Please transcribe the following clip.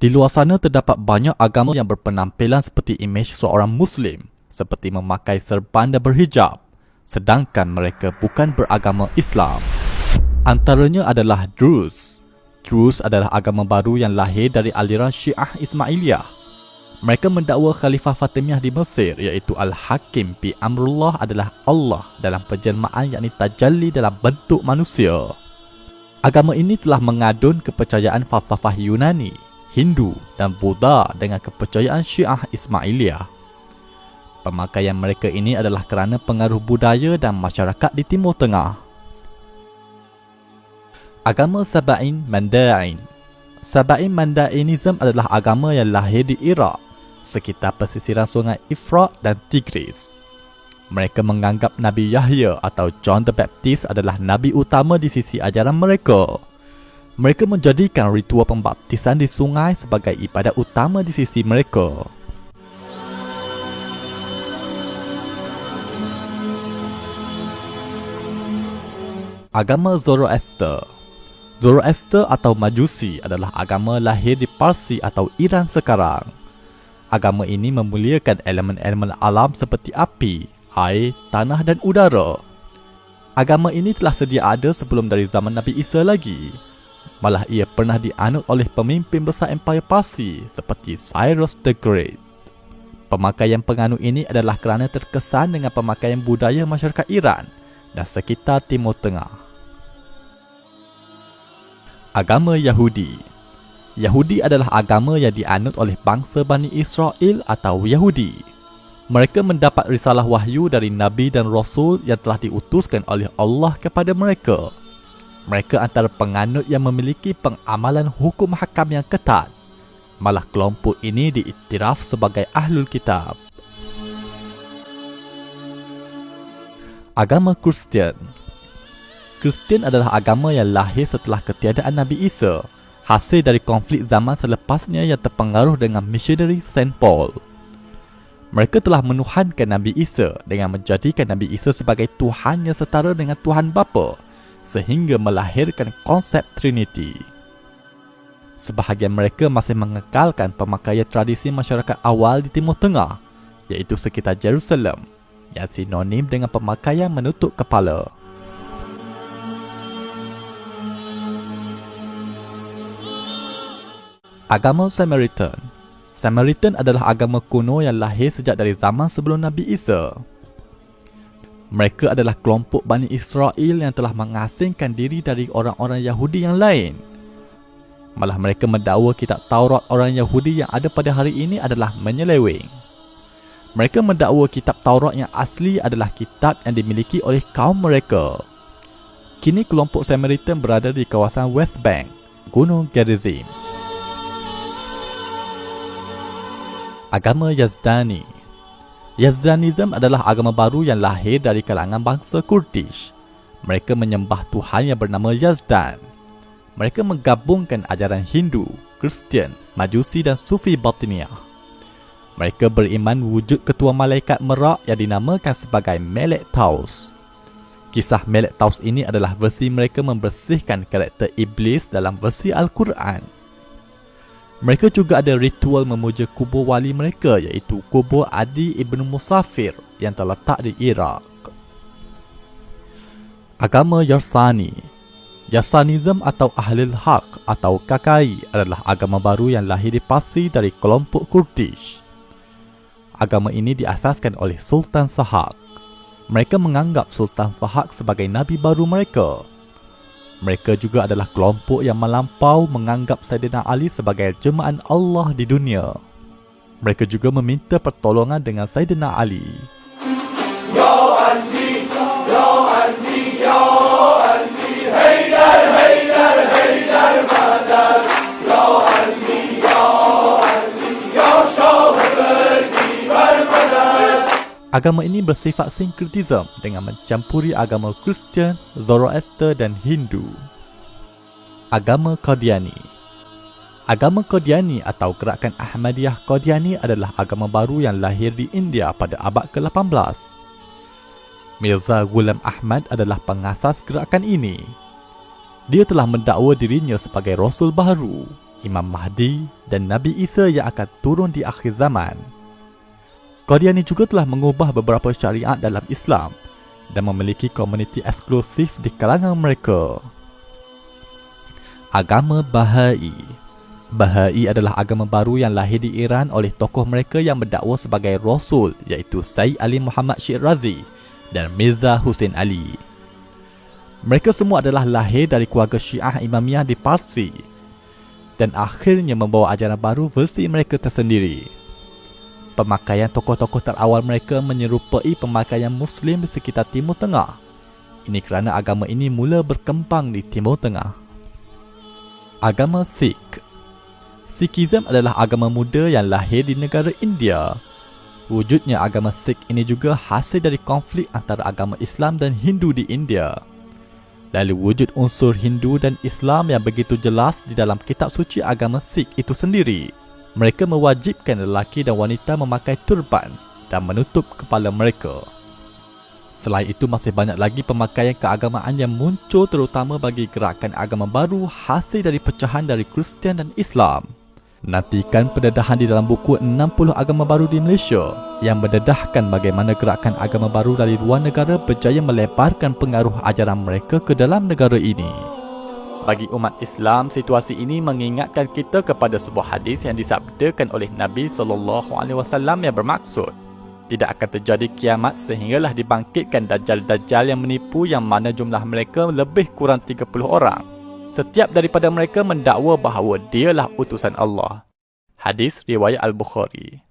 Di luar sana terdapat banyak agama yang berpenampilan seperti imej seorang Muslim, seperti memakai serban dan berhijab, sedangkan mereka bukan beragama Islam. Antaranya adalah Druze. Druze adalah agama baru yang lahir dari aliran Syiah Ismailiyah. Mereka mendakwa Khalifah Fatimiyah di Mesir iaitu Al-Hakim bi Amrullah adalah Allah dalam penjelmaan yakni tajalli dalam bentuk manusia. Agama ini telah mengadun kepercayaan falsafah Yunani, Hindu dan Buddha dengan kepercayaan Syiah Ismailiyah. Pemakaian mereka ini adalah kerana pengaruh budaya dan masyarakat di Timur Tengah. Agama Saba'in Mandain. Saba'in Mandainism adalah agama yang lahir di Iraq, sekitar pesisiran sungai Efrat dan Tigris. Mereka menganggap Nabi Yahya atau John the Baptist adalah Nabi utama di sisi ajaran mereka. Mereka menjadikan ritual pembaptisan di sungai sebagai ibadat utama di sisi mereka. Agama Zoroaster. Zoroaster atau Majusi adalah agama lahir di Parsi atau Iran sekarang. Agama ini memuliakan elemen-elemen alam seperti api, air, tanah dan udara. Agama ini telah sedia ada sebelum dari zaman Nabi Isa lagi. Malah ia pernah dianut oleh pemimpin besar Empire Parsi seperti Cyrus the Great. Pemakaian penganut ini adalah kerana terkesan dengan pemakaian budaya masyarakat Iran dan sekitar Timur Tengah. Agama Yahudi. Yahudi adalah agama yang dianut oleh bangsa Bani Israel atau Yahudi. Mereka mendapat risalah wahyu dari Nabi dan Rasul yang telah diutuskan oleh Allah kepada mereka. Mereka antara penganut yang memiliki pengamalan hukum hakam yang ketat. Malah kelompok ini diiktiraf sebagai Ahlul Kitab. Agama Kristian. Kristian adalah agama yang lahir setelah ketiadaan Nabi Isa, hasil dari konflik zaman selepasnya yang terpengaruh dengan misionari Saint Paul. Mereka telah menuhankan Nabi Isa dengan menjadikan Nabi Isa sebagai Tuhan yang setara dengan Tuhan Bapa, sehingga melahirkan konsep Trinity. Sebahagian mereka masih mengekalkan pemakaian tradisi masyarakat awal di Timur Tengah, iaitu sekitar Jerusalem, yang sinonim dengan pemakaian menutup kepala. Agama Samaritan. Samaritan adalah agama kuno yang lahir sejak dari zaman sebelum Nabi Isa. Mereka adalah kelompok Bani Israel yang telah mengasingkan diri dari orang-orang Yahudi yang lain. Malah mereka mendakwa kitab Taurat orang Yahudi yang ada pada hari ini adalah menyeleweng. Mereka mendakwa kitab Taurat yang asli adalah kitab yang dimiliki oleh kaum mereka. Kini kelompok Samaritan berada di kawasan West Bank, Gunung Gerizim. Agama Yazdani. Yazdanism adalah agama baru yang lahir dari kalangan bangsa Kurdish. Mereka menyembah Tuhan yang bernama Yazdan. Mereka menggabungkan ajaran Hindu, Kristian, Majusi dan Sufi Batiniyah. Mereka beriman wujud ketua malaikat Merak yang dinamakan sebagai Melek Taus. Kisah Melek Taus ini adalah versi mereka membersihkan karakter iblis dalam versi Al-Quran. Mereka juga ada ritual memuja kubur wali mereka iaitu kubur Adi Ibn Musafir yang terletak di Iraq. Agama Yarsani. Yarsanism atau Ahlul Haq atau KKI adalah agama baru yang lahir di Parsi dari kelompok Kurdish. Agama ini diasaskan oleh Sultan Sahak. Mereka menganggap Sultan Sahak sebagai nabi baru mereka. Mereka juga adalah kelompok yang melampau menganggap Sayyidina Ali sebagai jemaah Allah di dunia. Mereka juga meminta pertolongan dengan Sayyidina Ali. Ya Ali, Ya Ali, Ya Ali, Haidar, Haidar, Haidar, Madar. Ya Ali, Ya Ali, Ya Shah berdi bermadar. Agama ini bersifat sinkretism dengan mencampuri agama Kristian, Zoroaster dan Hindu. Agama Qadiani. Agama Qadiani atau gerakan Ahmadiyah Qadiani adalah agama baru yang lahir di India pada abad ke-18. Mirza Ghulam Ahmad adalah pengasas gerakan ini. Dia telah mendakwa dirinya sebagai Rasul baru. Imam Mahdi dan Nabi Isa yang akan turun di akhir zaman. Qadiani juga telah mengubah beberapa syariat dalam Islam dan memiliki komuniti eksklusif di kalangan mereka. Agama Bahai. Bahai adalah agama baru yang lahir di Iran oleh tokoh mereka yang berdakwa sebagai Rasul, iaitu Sayyid Ali Muhammad Shirazi dan Mirza Hussein Ali. Mereka semua adalah lahir dari keluarga Syiah Imamiyah di Parsi dan akhirnya membawa ajaran baru versi mereka tersendiri. Pemakaian tokoh-tokoh terawal mereka menyerupai pemakaian Muslim di sekitar Timur Tengah. Ini kerana agama ini mula berkembang di Timur Tengah. Agama Sikh. Sikhism adalah agama muda yang lahir di negara India. Wujudnya agama Sikh ini juga hasil dari konflik antara agama Islam dan Hindu di India. Lalu wujud unsur Hindu dan Islam yang begitu jelas di dalam kitab suci agama Sikh itu sendiri. Mereka mewajibkan lelaki dan wanita memakai turban dan menutup kepala mereka. Selain itu, masih banyak lagi pemakaian keagamaan yang muncul terutama bagi gerakan agama baru hasil dari pecahan dari Kristian dan Islam. Nantikan pendedahan di dalam buku 60 agama baru di Malaysia yang mendedahkan bagaimana gerakan agama baru dari luar negara berjaya melebarkan pengaruh ajaran mereka ke dalam negara ini. Bagi umat Islam, situasi ini mengingatkan kita kepada sebuah hadis yang disabdakan oleh Nabi SAW yang bermaksud, tidak akan terjadi kiamat sehinggalah dibangkitkan dajjal-dajjal yang menipu yang mana jumlah mereka lebih kurang 30 orang. Setiap daripada mereka mendakwa bahawa dialah utusan Allah. Hadis riwayat Al-Bukhari.